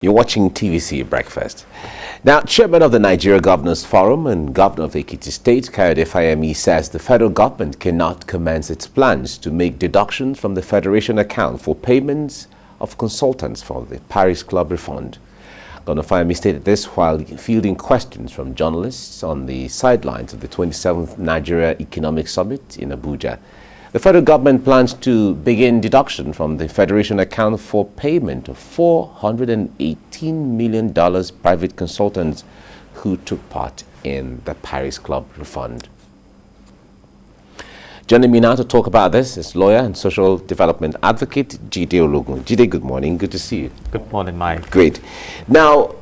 You're watching TVC Breakfast. Now, Chairman of the Nigeria Governors Forum and Governor of Ekiti State, Kayode Fayemi, says the federal government cannot commence its plans to make deductions from the Federation account for payments of consultants for the Paris Club Refund. Governor Fayemi stated this while fielding questions from journalists on the sidelines of the 27th Nigerian Economic Summit in Abuja. The federal government plans to begin deduction from the Federation account for payment of $418 million private consultants who took part in the Paris Club Refund. Joining me now to talk about this is lawyer and social development advocate Jide Ologun. Jide, good morning. Good to see you. Good morning, Mike. Great. Now,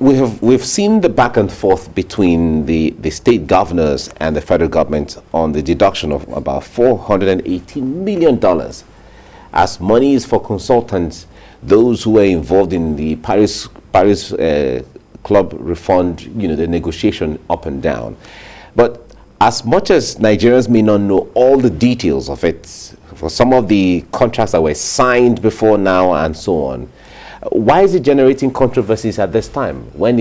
we've seen the back and forth between the state governors and the federal government on the deduction of about $418 million as monies for consultants, those who were involved in the Paris Club Refund, the negotiation up and down. But as much as Nigerians may not know all the details of it, for some of the contracts that were signed before now and so on, why is it generating controversies at this time when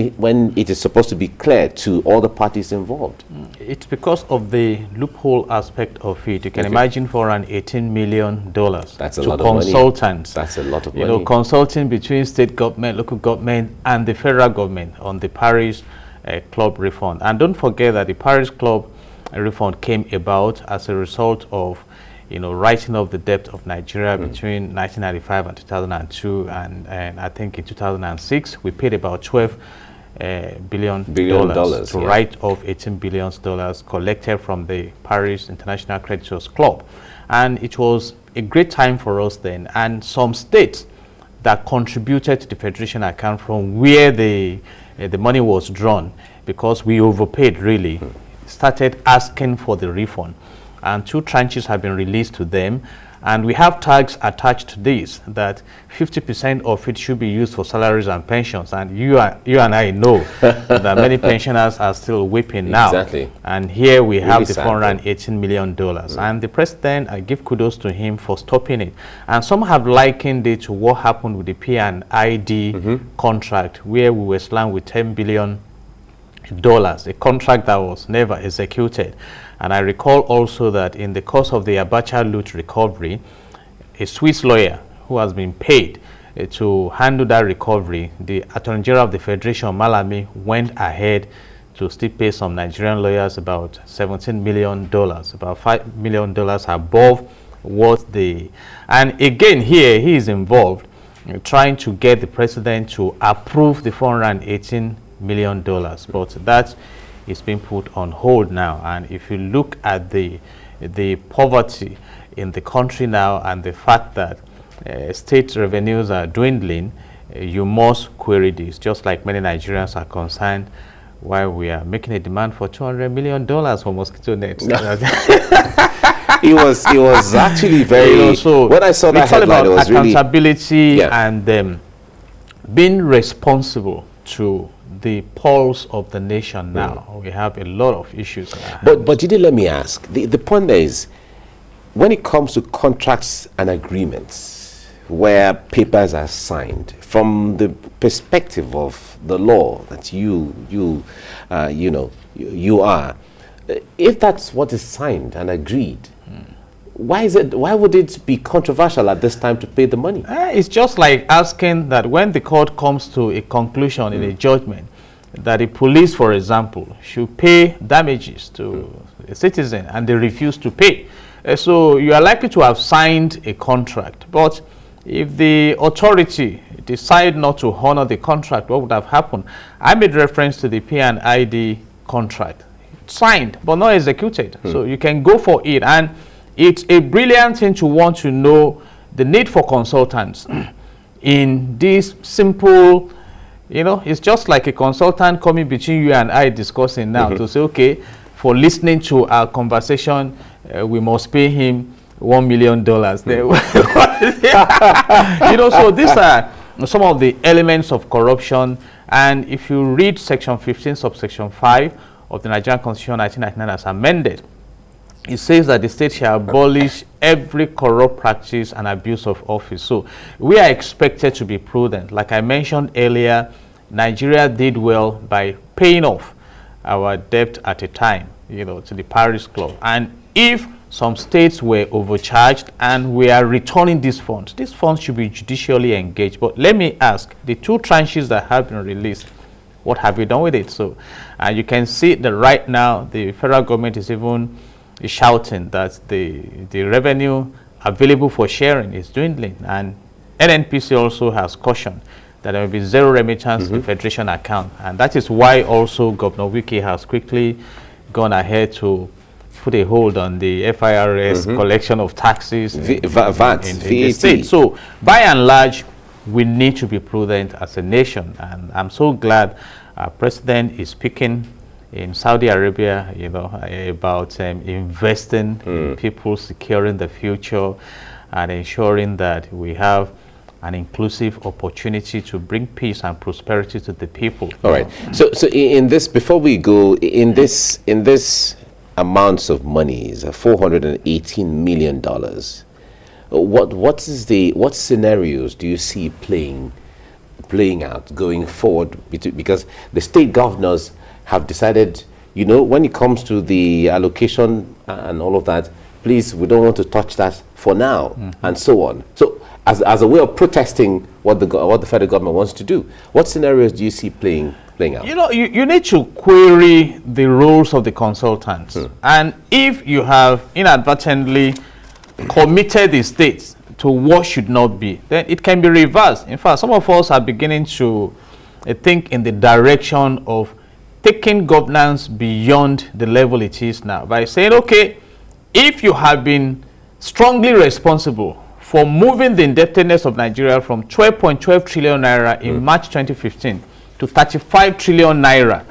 it is supposed to be clear to all the parties involved? It's because of the loophole aspect of it. You can imagine $418 million That's a to lot of consultants. Money. That's a lot of money. Consulting between state government, local government, and the federal government on the Paris Club Refund. And don't forget that the Paris Club Refund came about as a result of writing off the debt of Nigeria between 1995 and 2002, and I think in 2006 we paid about $12 billion to write off $18 billion collected from the Paris International Creditors Club. And it was a great time for us then, and some states that contributed to the Federation account from where the money was drawn, because we overpaid really, started asking for the refund, and 2 tranches have been released to them, and we have tags attached to this that 50% of it should be used for salaries and pensions, and you and I know that many pensioners are still weeping now. Exactly. And here we have the sad, $418 million, and the president, I give kudos to him for stopping it. And some have likened it to what happened with the P&ID contract, where we were slammed with $10 billion, a contract that was never executed. And I recall also that in the course of the Abuja loot recovery, a Swiss lawyer who has been paid to handle that recovery, the Attorney General of the Federation, Malami, went ahead to still pay some Nigerian lawyers about $17 million, about $5 million above what the... And again, here he is involved trying to get the president to approve the $418 million, but that is being put on hold now. And if you look at the poverty in the country now and the fact that state revenues are dwindling, you must query this, just like many Nigerians are concerned why we are making a demand for $200 million for mosquito nets. It was actually very, so when I saw that headline, it was really accountability and being responsible to the pulse of the nation now. We have a lot of issues. But you did let me ask. The point there is, when it comes to contracts and agreements where papers are signed, from the perspective of the law that you are, if that's what is signed and agreed, why would it be controversial at this time to pay the money? It's just like asking that when the court comes to a conclusion in a judgment that the police, for example, should pay damages to a citizen and they refuse to pay. So you are likely to have signed a contract, but if the authority decide not to honor the contract, what would have happened? I made reference to the P&ID contract, signed but not executed. So you can go for it, and it's a brilliant thing to want to know the need for consultants in this simple, it's just like a consultant coming between you and I discussing now to say, okay, for listening to our conversation, we must pay him $1 million. So these are some of the elements of corruption. And if you read Section 15, subsection 5 of the Nigerian Constitution 1999 as amended, it says that the state shall abolish every corrupt practice and abuse of office. So we are expected to be prudent. Like I mentioned earlier, Nigeria did well by paying off our debt at a time, to the Paris Club. And if some states were overcharged and we are returning these funds should be judicially engaged. But let me ask, the 2 tranches that have been released, what have you done with it? So you can see that right now the federal government is even shouting that the revenue available for sharing is dwindling, and NNPC also has cautioned that there will be zero remittance to the Federation account, and that is why also Governor Wike has quickly gone ahead to put a hold on the FIRS collection of taxes in the state. So by and large, we need to be prudent as a nation, and I'm so glad our president is speaking in Saudi Arabia, about investing in people, securing the future, and ensuring that we have an inclusive opportunity to bring peace and prosperity to the people. All right. So in this, before we go, in this amounts of money, is $418 million. What scenarios do you see playing out going forward? Because the state governors have decided, when it comes to the allocation and all of that, please, we don't want to touch that for now, and so on. So as a way of protesting what the federal government wants to do, what scenarios do you see playing out? You need to query the roles of the consultants. And if you have inadvertently committed the states to what should not be, then it can be reversed. In fact, some of us are beginning to think in the direction of taking governance beyond the level it is now by saying, okay, if you have been strongly responsible for moving the indebtedness of Nigeria from 12.12 trillion naira in March 2015 to 35 trillion naira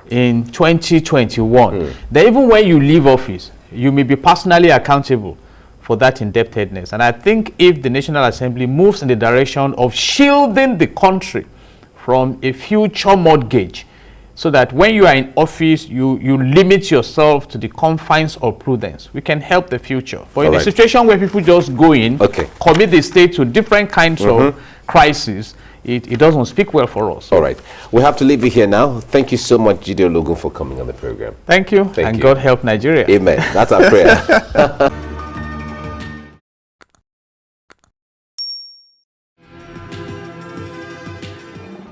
in 2021, then even when you leave office, you may be personally accountable for that indebtedness. And I think if the National Assembly moves in the direction of shielding the country from a future mortgage, so that when you are in office, you limit yourself to the confines of prudence, we can help the future. But in a situation where people just go in, commit the state to different kinds of crises, it doesn't speak well for us. All right. We have to leave it here now. Thank you so much, Jide Ologun, for coming on the program. Thank you. And God help Nigeria. Amen. That's our prayer.